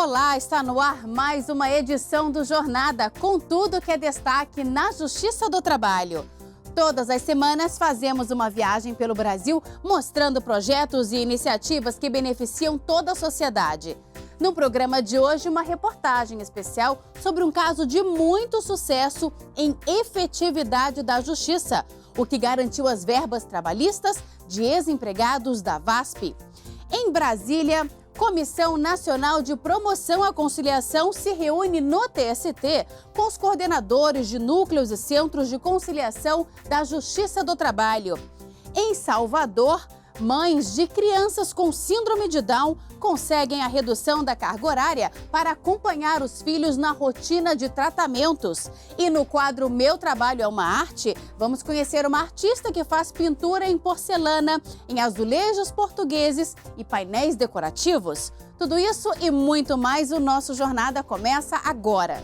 Olá, está no ar mais uma edição do Jornada, com tudo que é destaque na Justiça do Trabalho. Todas as semanas fazemos uma viagem pelo Brasil, mostrando projetos e iniciativas que beneficiam toda a sociedade. No programa de hoje, uma reportagem especial sobre um caso de muito sucesso em efetividade da Justiça, o que garantiu as verbas trabalhistas de ex-empregados da VASP. Em Brasília, Comissão Nacional de Promoção à Conciliação se reúne no TST com os coordenadores de núcleos e centros de conciliação da Justiça do Trabalho. Em Salvador, mães de crianças com síndrome de Down conseguem a redução da carga horária para acompanhar os filhos na rotina de tratamentos. E no quadro Meu Trabalho é uma Arte, vamos conhecer uma artista que faz pintura em porcelana, em azulejos portugueses e painéis decorativos. Tudo isso e muito mais, o nosso Jornada começa agora.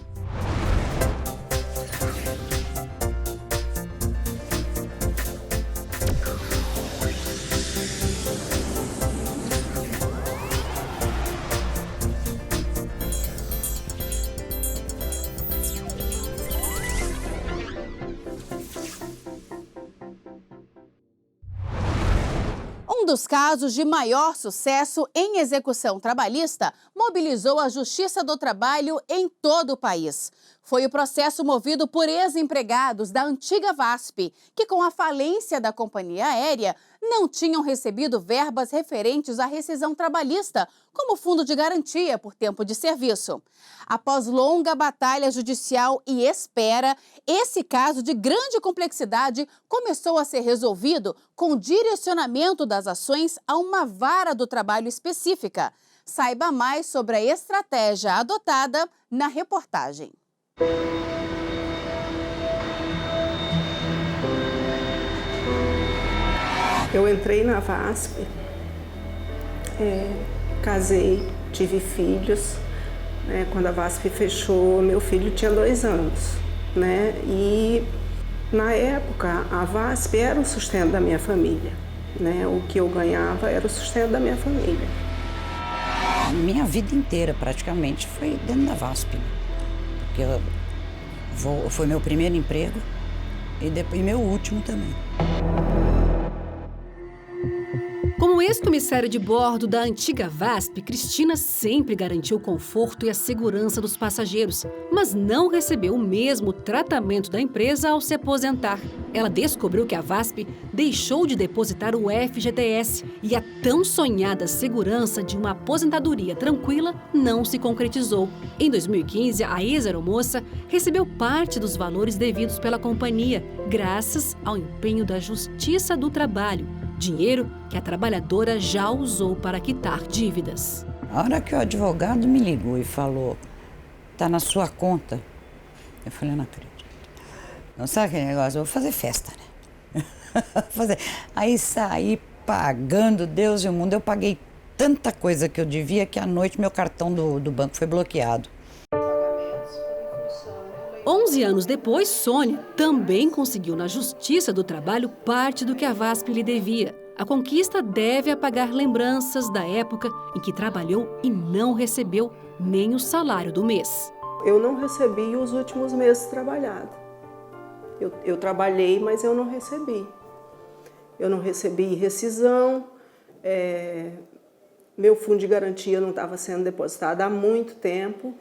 Um dos casos de maior sucesso em execução trabalhista mobilizou a Justiça do Trabalho em todo o país. Foi o processo movido por ex-empregados da antiga VASP, que com a falência da companhia aérea não tinham recebido verbas referentes à rescisão trabalhista, como fundo de garantia por tempo de serviço. Após longa batalha judicial e espera, esse caso de grande complexidade começou a ser resolvido com direcionamento das ações a uma vara do trabalho específica. Saiba mais sobre a estratégia adotada na reportagem. Eu entrei na VASP, casei, tive filhos. Quando a VASP fechou, meu filho tinha 2 anos. E na época, a VASP era o sustento da minha família. O que eu ganhava era o sustento da minha família. Minha vida inteira, praticamente, foi dentro da VASP. Porque foi meu primeiro emprego e depois meu último também. Como ex-comissária de bordo da antiga VASP, Cristina sempre garantiu o conforto e a segurança dos passageiros, mas não recebeu o mesmo tratamento da empresa ao se aposentar. Ela descobriu que a VASP deixou de depositar o FGTS e a tão sonhada segurança de uma aposentadoria tranquila não se concretizou. Em 2015, a ex-aeromoça recebeu parte dos valores devidos pela companhia, graças ao empenho da Justiça do Trabalho. Dinheiro que a trabalhadora já usou para quitar dívidas. A hora que o advogado me ligou e falou, tá na sua conta, eu falei, não acredito. Não sabe aquele negócio? Eu vou fazer festa, né? Aí saí pagando Deus e o mundo. Eu paguei tanta coisa que eu devia que à noite meu cartão do banco foi bloqueado. 11 anos depois, Sônia também conseguiu na Justiça do Trabalho parte do que a VASP lhe devia. A conquista deve apagar lembranças da época em que trabalhou e não recebeu nem o salário do mês. Eu não recebi os últimos meses trabalhados. Eu trabalhei, mas eu não recebi. Eu não recebi rescisão, meu fundo de garantia não estava sendo depositado há muito tempo.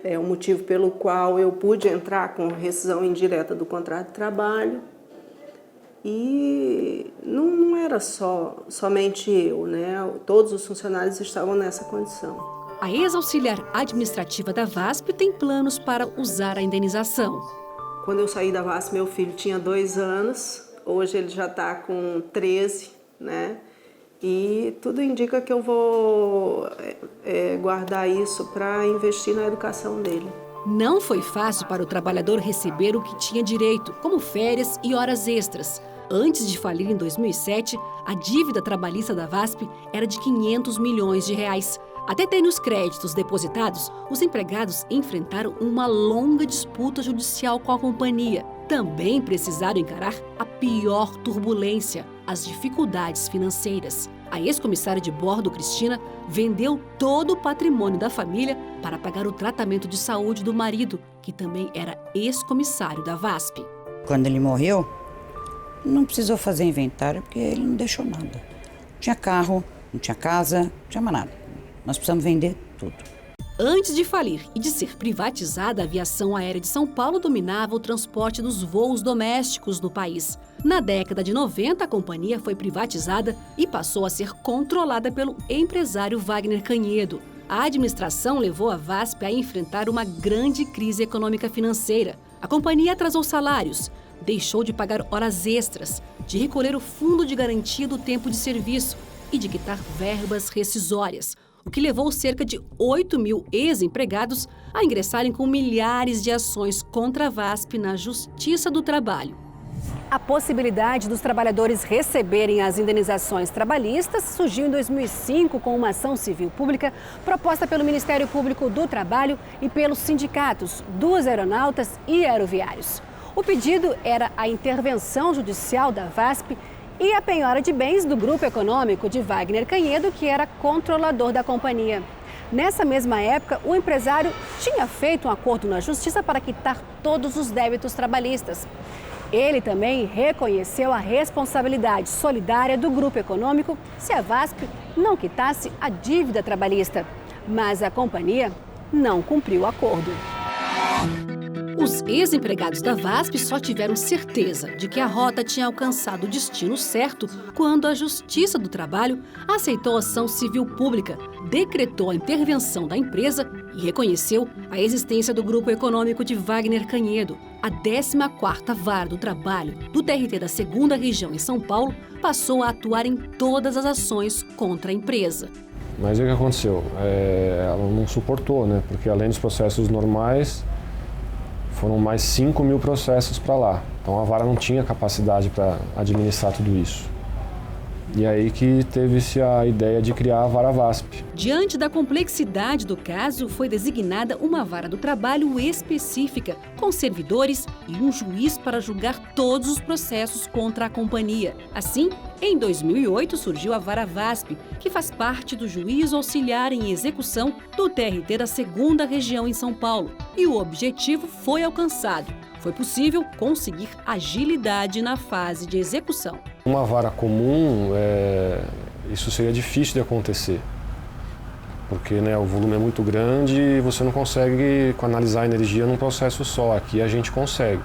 É o motivo pelo qual eu pude entrar com rescisão indireta do contrato de trabalho. E não era somente eu, Todos os funcionários estavam nessa condição. A ex-auxiliar administrativa da VASP tem planos para usar a indenização. Quando eu saí da VASP, meu filho tinha 2 anos, hoje ele já está com 13, E tudo indica que eu vou guardar isso para investir na educação dele. Não foi fácil para o trabalhador receber o que tinha direito, como férias e horas extras. Antes de falir em 2007, a dívida trabalhista da VASP era de 500 milhões de reais. Até terem os créditos depositados, os empregados enfrentaram uma longa disputa judicial com a companhia. Também precisaram encarar a pior turbulência, as dificuldades financeiras. A ex-comissária de bordo, Cristina, vendeu todo o patrimônio da família para pagar o tratamento de saúde do marido, que também era ex-comissário da VASP. Quando ele morreu, não precisou fazer inventário porque ele não deixou nada. Não tinha carro, não tinha casa, não tinha mais nada. Nós precisamos vender tudo. Antes de falir e de ser privatizada, a aviação aérea de São Paulo dominava o transporte dos voos domésticos no país. Na década de 90, a companhia foi privatizada e passou a ser controlada pelo empresário Wagner Canhedo. A administração levou a VASP a enfrentar uma grande crise econômica financeira. A companhia atrasou salários, deixou de pagar horas extras, de recolher o fundo de garantia do tempo de serviço e de quitar verbas rescisórias, o que levou cerca de 8 mil ex-empregados a ingressarem com milhares de ações contra a VASP na Justiça do Trabalho. A possibilidade dos trabalhadores receberem as indenizações trabalhistas surgiu em 2005 com uma ação civil pública proposta pelo Ministério Público do Trabalho e pelos sindicatos dos aeronautas e aeroviários. O pedido era a intervenção judicial da VASP e a penhora de bens do grupo econômico de Wagner Canhedo, que era controlador da companhia. Nessa mesma época, o empresário tinha feito um acordo na justiça para quitar todos os débitos trabalhistas. Ele também reconheceu a responsabilidade solidária do grupo econômico se a VASP não quitasse a dívida trabalhista. Mas a companhia não cumpriu o acordo. Os ex-empregados da VASP só tiveram certeza de que a rota tinha alcançado o destino certo quando a Justiça do Trabalho aceitou a ação civil pública, decretou a intervenção da empresa e reconheceu a existência do grupo econômico de Wagner Canhedo. A 14ª Vara do Trabalho do TRT da 2ª Região em São Paulo passou a atuar em todas as ações contra a empresa. Mas o que aconteceu? Ela não suportou, né? Porque além dos processos normais, foram mais 5 mil processos para lá. Então a vara não tinha capacidade para administrar tudo isso. E aí que teve-se a ideia de criar a Vara VASP. Diante da complexidade do caso, foi designada uma vara do trabalho específica, com servidores e um juiz para julgar todos os processos contra a companhia. Assim, em 2008 surgiu a Vara VASP, que faz parte do Juízo Auxiliar em Execução do TRT da 2ª Região em São Paulo. E o objetivo foi alcançado. Foi possível conseguir agilidade na fase de execução. Uma vara comum, isso seria difícil de acontecer, porque o volume é muito grande e você não consegue canalizar a energia num processo só. Aqui a gente consegue.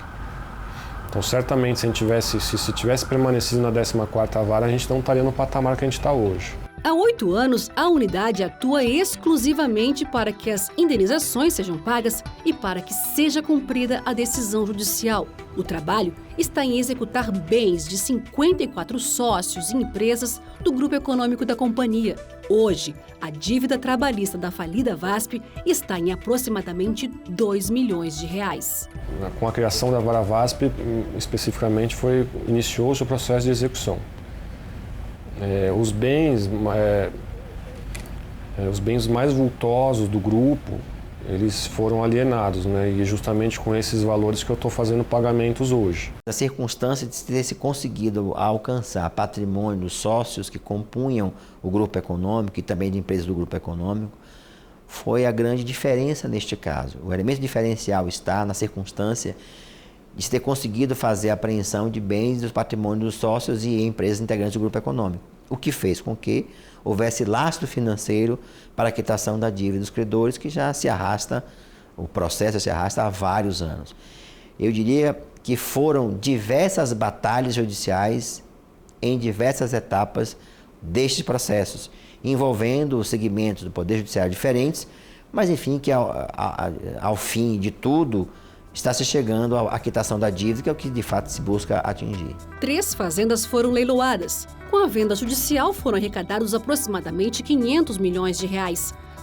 Então, certamente, se tivesse permanecido na 14ª Vara, a gente não estaria no patamar que a gente está hoje. Há 8 anos, a unidade atua exclusivamente para que as indenizações sejam pagas e para que seja cumprida a decisão judicial. O trabalho está em executar bens de 54 sócios e empresas do grupo econômico da companhia. Hoje, a dívida trabalhista da falida VASP está em aproximadamente R$2 milhões. Com a criação da Vara VASP, especificamente, iniciou-se o processo de execução. Os bens mais vultosos do grupo, eles foram alienados, e justamente com esses valores que eu estou fazendo pagamentos hoje. A circunstância de ter se conseguido alcançar patrimônio dos sócios que compunham o grupo econômico e também de empresas do grupo econômico foi a grande diferença neste caso. O elemento diferencial está na circunstância de se ter conseguido fazer a apreensão de bens dos patrimônios dos sócios e empresas integrantes do grupo econômico, o que fez com que houvesse lastro financeiro para a quitação da dívida dos credores, que já se arrasta, o processo se arrasta há vários anos. Eu diria que foram diversas batalhas judiciais em diversas etapas destes processos, envolvendo os segmentos do Poder Judiciário diferentes, mas enfim, que ao fim de tudo, está se chegando à quitação da dívida, que é o que de fato se busca atingir. 3 fazendas foram leiloadas. Com a venda judicial foram arrecadados aproximadamente R$500 milhões.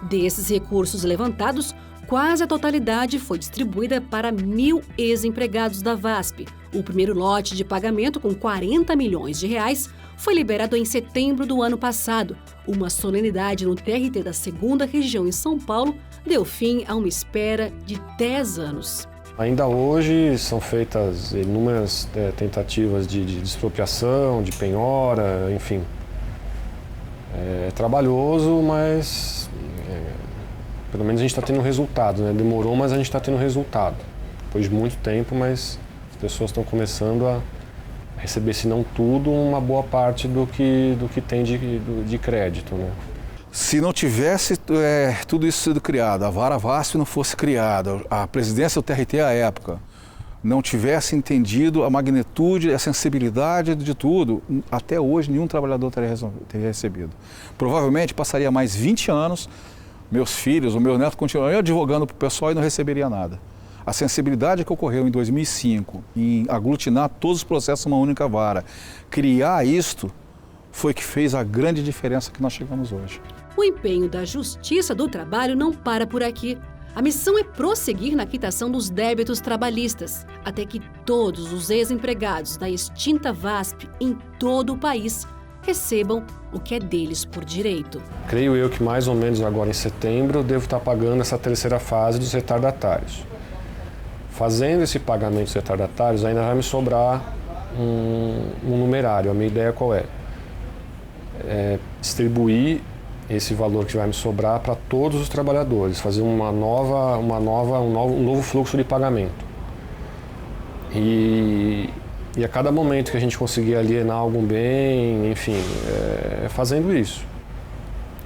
Desses recursos levantados, quase a totalidade foi distribuída para 1.000 ex-empregados da VASP. O primeiro lote de pagamento, com R$40 milhões, foi liberado em setembro do ano passado. Uma solenidade no TRT da 2ª Região em São Paulo deu fim a uma espera de 10 anos. Ainda hoje são feitas inúmeras tentativas de expropriação, de penhora, enfim. É trabalhoso, mas pelo menos a gente está tendo resultado, né? Demorou, mas a gente está tendo resultado. Depois de muito tempo, mas as pessoas estão começando a receber, se não tudo, uma boa parte do que tem de crédito, né? Se não tivesse tudo isso sido criado, a Vara VASP não fosse criada, a presidência do TRT à época não tivesse entendido a magnitude, a sensibilidade de tudo, até hoje nenhum trabalhador teria recebido. Provavelmente passaria mais 20 anos, meus filhos, o meu neto continuaria advogando para o pessoal e não receberia nada. A sensibilidade que ocorreu em 2005 em aglutinar todos os processos numa única vara, criar isto, foi que fez a grande diferença que nós chegamos hoje. O empenho da Justiça do Trabalho não para por aqui. A missão é prosseguir na quitação dos débitos trabalhistas, até que todos os ex-empregados da extinta VASP em todo o país recebam o que é deles por direito. Creio eu que mais ou menos agora em setembro eu devo estar pagando essa terceira fase dos retardatários. Fazendo esse pagamento dos retardatários ainda vai me sobrar um numerário. A minha ideia qual é? Distribuir esse valor que vai me sobrar para todos os trabalhadores, fazer um novo fluxo de pagamento. E a cada momento que a gente conseguir alienar algum bem, enfim, fazendo isso.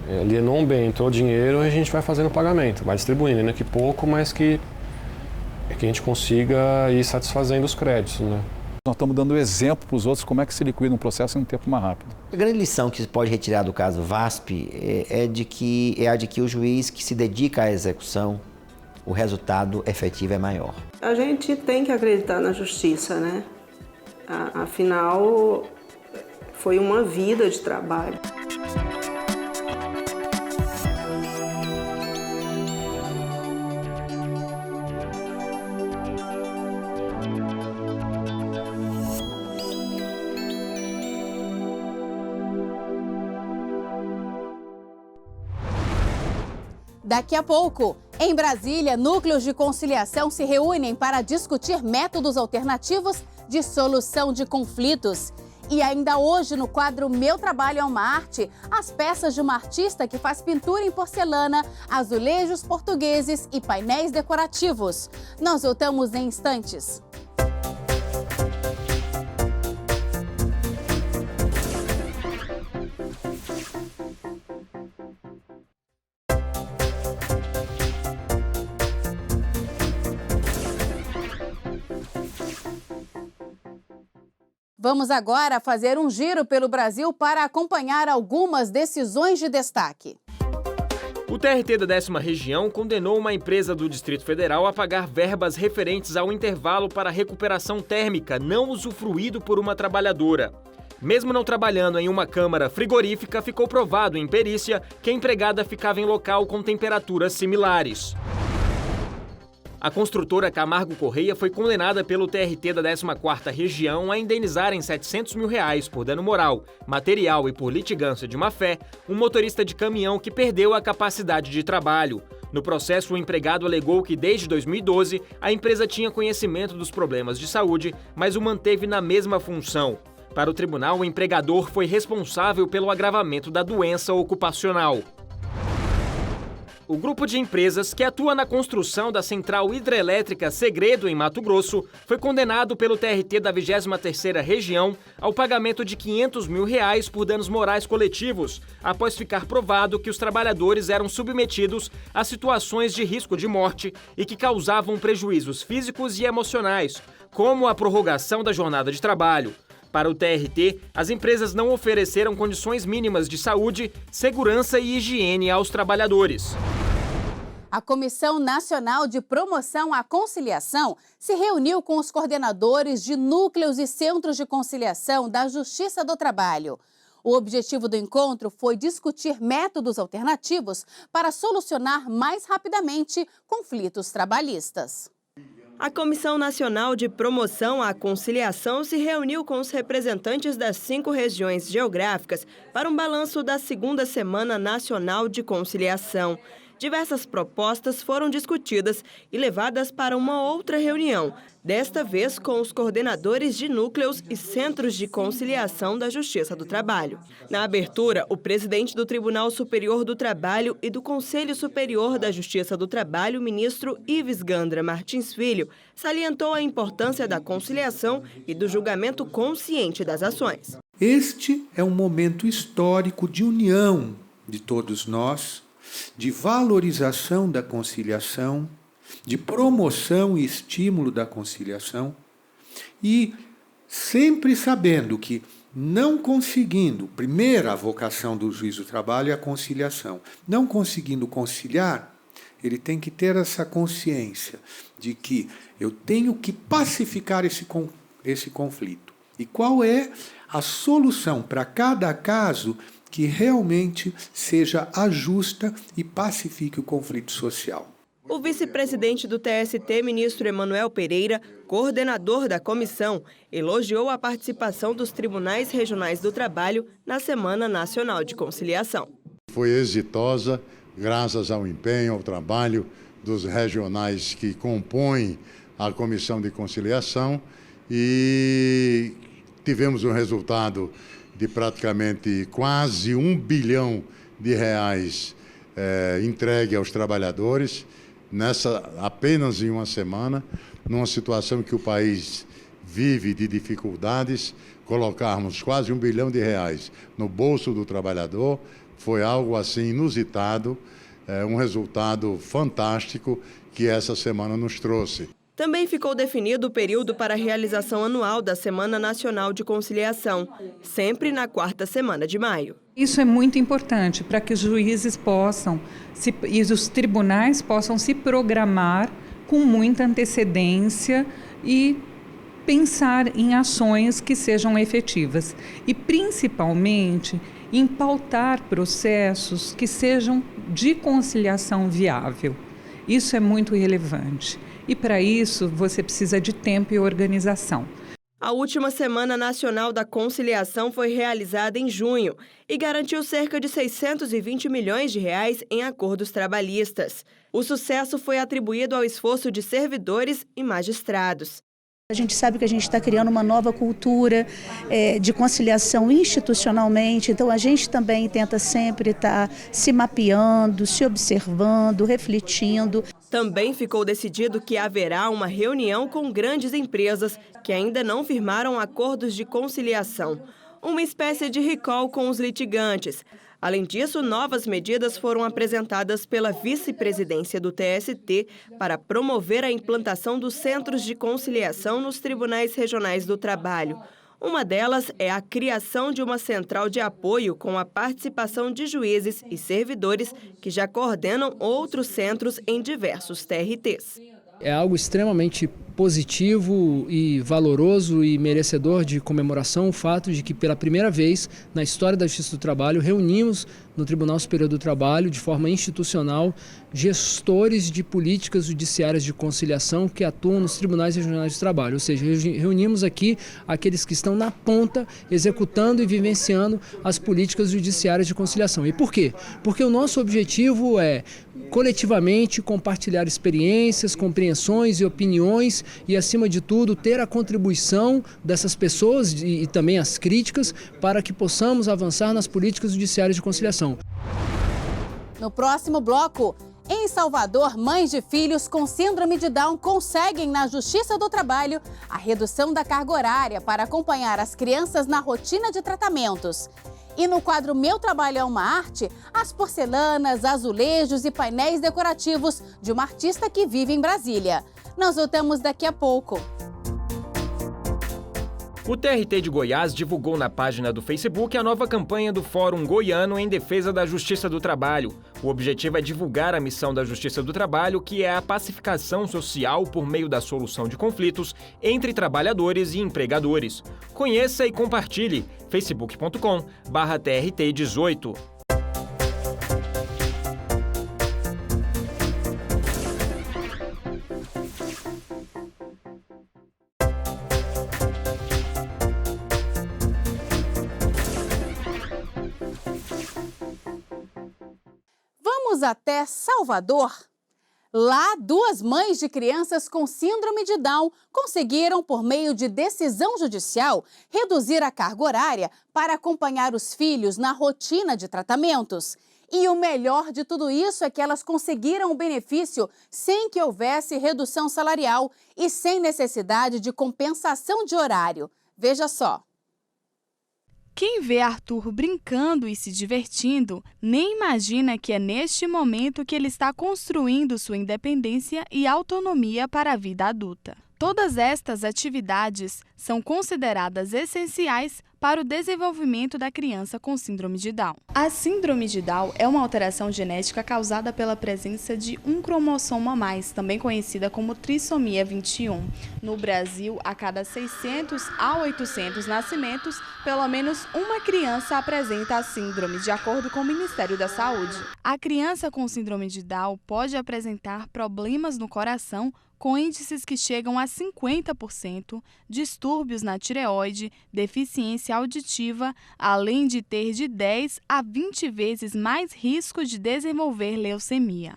Alienou um bem, entrou dinheiro, a gente vai fazendo o pagamento, vai distribuindo, ainda que pouco, mas que a gente consiga ir satisfazendo os créditos, né? Nós estamos dando exemplo para os outros como é que se liquida um processo em um tempo mais rápido. A grande lição que se pode retirar do caso VASP é a de que o juiz que se dedica à execução, o resultado efetivo é maior. A gente tem que acreditar na justiça, né? Afinal, foi uma vida de trabalho. Daqui a pouco, em Brasília, núcleos de conciliação se reúnem para discutir métodos alternativos de solução de conflitos. E ainda hoje, no quadro Meu Trabalho é uma Arte, as peças de uma artista que faz pintura em porcelana, azulejos portugueses e painéis decorativos. Nós voltamos em instantes. Vamos agora fazer um giro pelo Brasil para acompanhar algumas decisões de destaque. O TRT da 10ª Região condenou uma empresa do Distrito Federal a pagar verbas referentes ao intervalo para recuperação térmica não usufruído por uma trabalhadora. Mesmo não trabalhando em uma câmara frigorífica, ficou provado em perícia que a empregada ficava em local com temperaturas similares. A construtora Camargo Correia foi condenada pelo TRT da 14ª Região a indenizar em R$700 mil por dano moral, material e por litigância de má-fé um motorista de caminhão que perdeu a capacidade de trabalho. No processo, o empregado alegou que desde 2012 a empresa tinha conhecimento dos problemas de saúde, mas o manteve na mesma função. Para o tribunal, o empregador foi responsável pelo agravamento da doença ocupacional. O grupo de empresas que atua na construção da central hidrelétrica Segredo, em Mato Grosso, foi condenado pelo TRT da 23ª Região ao pagamento de R$500 mil por danos morais coletivos, após ficar provado que os trabalhadores eram submetidos a situações de risco de morte e que causavam prejuízos físicos e emocionais, como a prorrogação da jornada de trabalho. Para o TRT, as empresas não ofereceram condições mínimas de saúde, segurança e higiene aos trabalhadores. A Comissão Nacional de Promoção à Conciliação se reuniu com os coordenadores de núcleos e centros de conciliação da Justiça do Trabalho. O objetivo do encontro foi discutir métodos alternativos para solucionar mais rapidamente conflitos trabalhistas. A Comissão Nacional de Promoção à Conciliação se reuniu com os representantes das 5 regiões geográficas para um balanço da 2ª Semana Nacional de Conciliação. Diversas propostas foram discutidas e levadas para uma outra reunião, desta vez com os coordenadores de núcleos e centros de conciliação da Justiça do Trabalho. Na abertura, o presidente do Tribunal Superior do Trabalho e do Conselho Superior da Justiça do Trabalho, ministro Ives Gandra Martins Filho, salientou a importância da conciliação e do julgamento consciente das ações. Este é um momento histórico de união de todos nós, de valorização da conciliação, de promoção e estímulo da conciliação, e sempre sabendo que, não conseguindo, primeiro a vocação do juiz do trabalho é a conciliação, não conseguindo conciliar, ele tem que ter essa consciência de que eu tenho que pacificar esse conflito. E qual é a solução para cada caso que realmente seja a justa e pacifique o conflito social. O vice-presidente do TST, ministro Emanuel Pereira, coordenador da comissão, elogiou a participação dos tribunais regionais do trabalho na Semana Nacional de Conciliação. Foi exitosa graças ao empenho, ao trabalho dos regionais que compõem a comissão de conciliação e tivemos um resultado de praticamente quase R$1 bilhão entregue aos trabalhadores, apenas em uma semana, numa situação que o país vive de dificuldades, colocarmos quase R$1 bilhão no bolso do trabalhador, foi algo assim inusitado, um resultado fantástico que essa semana nos trouxe. Também ficou definido o período para a realização anual da Semana Nacional de Conciliação, sempre na 4ª semana de maio. Isso é muito importante para que os juízes e os tribunais possam se programar com muita antecedência e pensar em ações que sejam efetivas. E, principalmente, em pautar processos que sejam de conciliação viável. Isso é muito relevante. E, para isso, você precisa de tempo e organização. A última Semana Nacional da Conciliação foi realizada em junho e garantiu cerca de R$620 milhões em acordos trabalhistas. O sucesso foi atribuído ao esforço de servidores e magistrados. A gente sabe que a gente está criando uma nova cultura de conciliação institucionalmente, então a gente também tenta sempre estar se mapeando, se observando, refletindo. Também ficou decidido que haverá uma reunião com grandes empresas que ainda não firmaram acordos de conciliação, uma espécie de recall com os litigantes. Além disso, novas medidas foram apresentadas pela vice-presidência do TST para promover a implantação dos centros de conciliação nos tribunais regionais do trabalho. Uma delas é a criação de uma central de apoio com a participação de juízes e servidores que já coordenam outros centros em diversos TRTs. É algo extremamente positivo e valoroso e merecedor de comemoração o fato de que, pela primeira vez na história da Justiça do Trabalho, reunimos no Tribunal Superior do Trabalho, de forma institucional, gestores de políticas judiciárias de conciliação que atuam nos tribunais regionais do trabalho. Ou seja, reunimos aqui aqueles que estão na ponta, executando e vivenciando as políticas judiciárias de conciliação. E por quê? Porque o nosso objetivo é, coletivamente, compartilhar experiências, compreensões e opiniões e, acima de tudo, ter a contribuição dessas pessoas e também as críticas para que possamos avançar nas políticas judiciárias de conciliação. No próximo bloco, em Salvador, mães de filhos com síndrome de Down conseguem na Justiça do Trabalho a redução da carga horária para acompanhar as crianças na rotina de tratamentos. E no quadro Meu Trabalho é uma Arte, as porcelanas, azulejos e painéis decorativos de uma artista que vive em Brasília. Nós voltamos daqui a pouco. O TRT de Goiás divulgou na página do Facebook a nova campanha do Fórum Goiano em Defesa da Justiça do Trabalho. O objetivo é divulgar a missão da Justiça do Trabalho, que é a pacificação social por meio da solução de conflitos entre trabalhadores e empregadores. Conheça e compartilhe. facebook.com/TRT18. Vamos Vamos até Salvador. Lá, 2 mães de crianças com síndrome de Down conseguiram, por meio de decisão judicial, reduzir a carga horária para acompanhar os filhos na rotina de tratamentos. E o melhor de tudo isso é que elas conseguiram o benefício sem que houvesse redução salarial e sem necessidade de compensação de horário. Veja só. Quem vê Arthur brincando e se divertindo, nem imagina que é neste momento que ele está construindo sua independência e autonomia para a vida adulta. Todas estas atividades são consideradas essenciais para o desenvolvimento da criança com síndrome de Down. A síndrome de Down é uma alteração genética causada pela presença de um cromossomo a mais, também conhecida como trissomia 21. No Brasil, a cada 600 a 800 nascimentos, pelo menos uma criança apresenta a síndrome, de acordo com o Ministério da Saúde. A criança com síndrome de Down pode apresentar problemas no coração, com índices que chegam a 50%, distúrbios na tireoide, deficiência auditiva, além de ter de 10 a 20 vezes mais risco de desenvolver leucemia.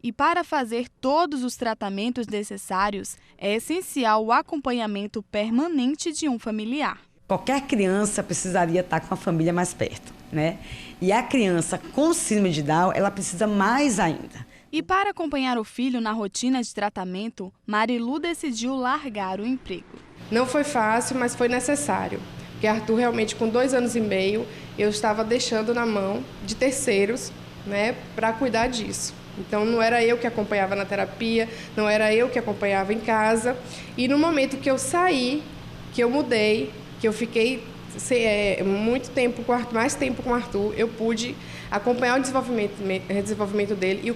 E para fazer todos os tratamentos necessários, é essencial o acompanhamento permanente de um familiar. Qualquer criança precisaria estar com a família mais perto, né? E a criança com síndrome de Down, ela precisa mais ainda. E para acompanhar o filho na rotina de tratamento, Marilu decidiu largar o emprego. Não foi fácil, mas foi necessário. Porque Arthur, realmente, com 2 anos e meio, eu estava deixando na mão de terceiros, né, para cuidar disso. Então, não era eu que acompanhava na terapia, não era eu que acompanhava em casa. E no momento que eu saí, que eu mudei, que eu fiquei muito tempo com Arthur, mais tempo com o Arthur, eu pude acompanhar o desenvolvimento dele e o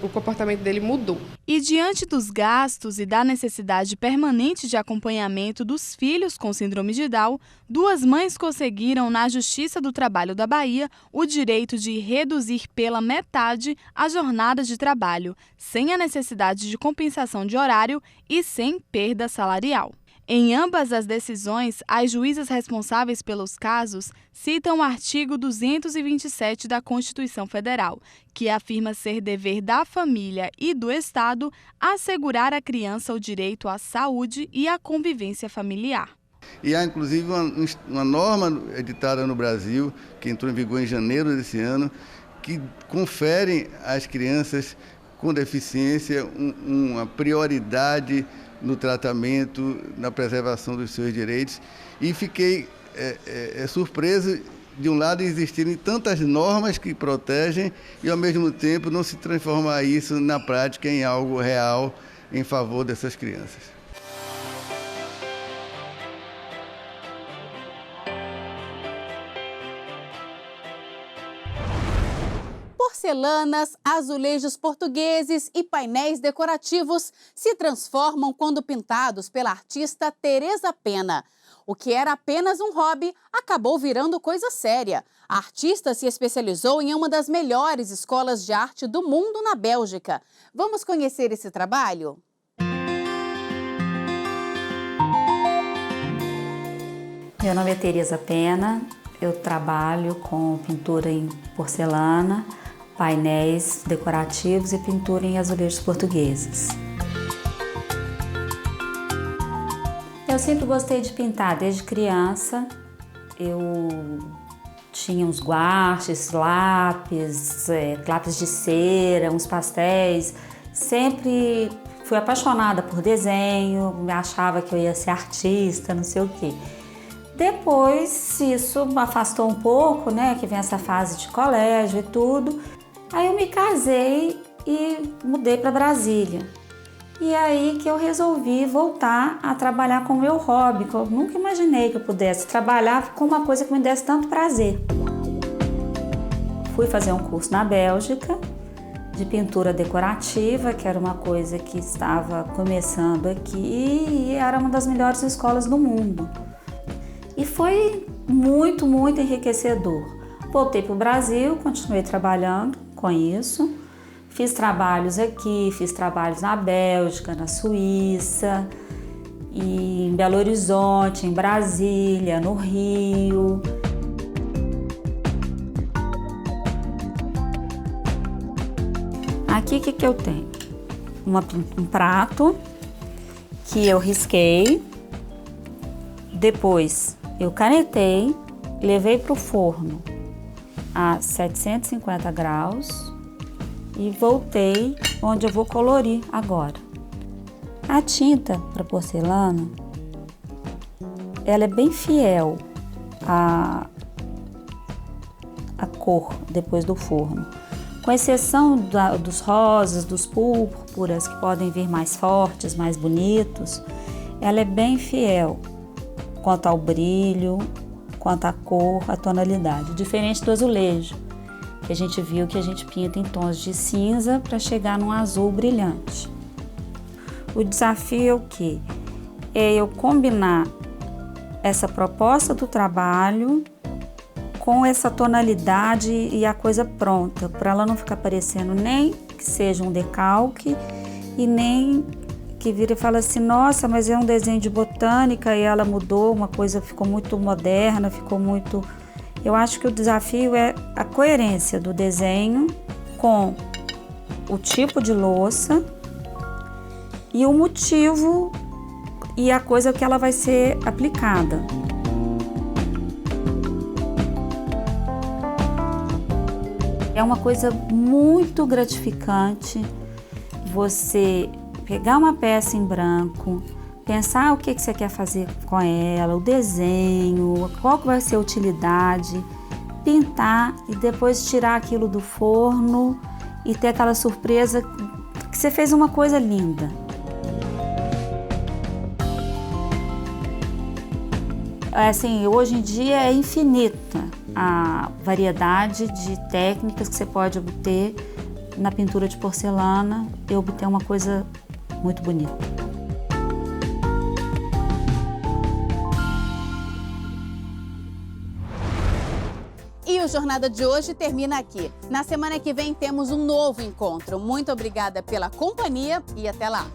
comportamento dele mudou. E diante dos gastos e da necessidade permanente de acompanhamento dos filhos com síndrome de Down, 2 mães conseguiram na Justiça do Trabalho da Bahia o direito de reduzir pela metade a jornada de trabalho, sem a necessidade de compensação de horário e sem perda salarial. Em ambas as decisões, as juízas responsáveis pelos casos citam o artigo 227 da Constituição Federal, que afirma ser dever da família e do Estado assegurar à criança o direito à saúde e à convivência familiar. E há, inclusive, uma norma editada no Brasil, que entrou em vigor em janeiro desse ano, que confere às crianças com deficiência uma prioridade no tratamento, na preservação dos seus direitos, e fiquei surpreso, de um lado, existirem tantas normas que protegem e, ao mesmo tempo, não se transformar isso na prática em algo real em favor dessas crianças. Porcelanas, azulejos portugueses e painéis decorativos se transformam quando pintados pela artista Teresa Pena. O que era apenas um hobby acabou virando coisa séria. A artista se especializou em uma das melhores escolas de arte do mundo na Bélgica. Vamos conhecer esse trabalho? Meu nome é Teresa Pena, eu trabalho com pintura em porcelana, painéis decorativos e pintura em azulejos portugueses. Eu sempre gostei de pintar, desde criança. Eu tinha uns guaches, lápis de cera, uns pastéis. Sempre fui apaixonada por desenho, me achava que eu ia ser artista, não sei o quê. Depois isso me afastou um pouco, né, que vem essa fase de colégio e tudo. Aí eu me casei e mudei para Brasília. E aí que eu resolvi voltar a trabalhar com o meu hobby, que eu nunca imaginei que eu pudesse trabalhar com uma coisa que me desse tanto prazer. Fui fazer um curso na Bélgica de pintura decorativa, que era uma coisa que estava começando aqui e era uma das melhores escolas do mundo. E foi muito, muito enriquecedor. Voltei para o Brasil, continuei trabalhando com isso. Fiz trabalhos aqui, fiz trabalhos na Bélgica, na Suíça, e em Belo Horizonte, em Brasília, no Rio. Aqui, o que eu tenho? Um prato que eu risquei, depois eu canetei, levei para o forno a 750 graus e voltei onde eu vou colorir agora. A tinta para porcelana, ela é bem fiel à cor depois do forno, com exceção dos rosas, dos púrpuras, que podem vir mais fortes, mais bonitos. Ela é bem fiel quanto ao brilho, quanto à cor, à tonalidade, diferente do azulejo, que a gente viu que a gente pinta em tons de cinza para chegar num azul brilhante. O desafio é o quê? É eu combinar essa proposta do trabalho com essa tonalidade e a coisa pronta, para ela não ficar parecendo nem que seja um decalque e nem que vira e fala assim, nossa, mas é um desenho de botânica e ela mudou, uma coisa ficou muito moderna, ficou muito... Eu acho que o desafio é a coerência do desenho com o tipo de louça e o motivo e a coisa que ela vai ser aplicada. É uma coisa muito gratificante você pegar uma peça em branco, pensar o que você quer fazer com ela, o desenho, qual que vai ser a utilidade, pintar e depois tirar aquilo do forno e ter aquela surpresa que você fez uma coisa linda. Assim, hoje em dia é infinita a variedade de técnicas que você pode obter na pintura de porcelana e obter uma coisa muito bonita. E o Jornada de hoje termina aqui. Na semana que vem temos um novo encontro. Muito obrigada pela companhia e até lá!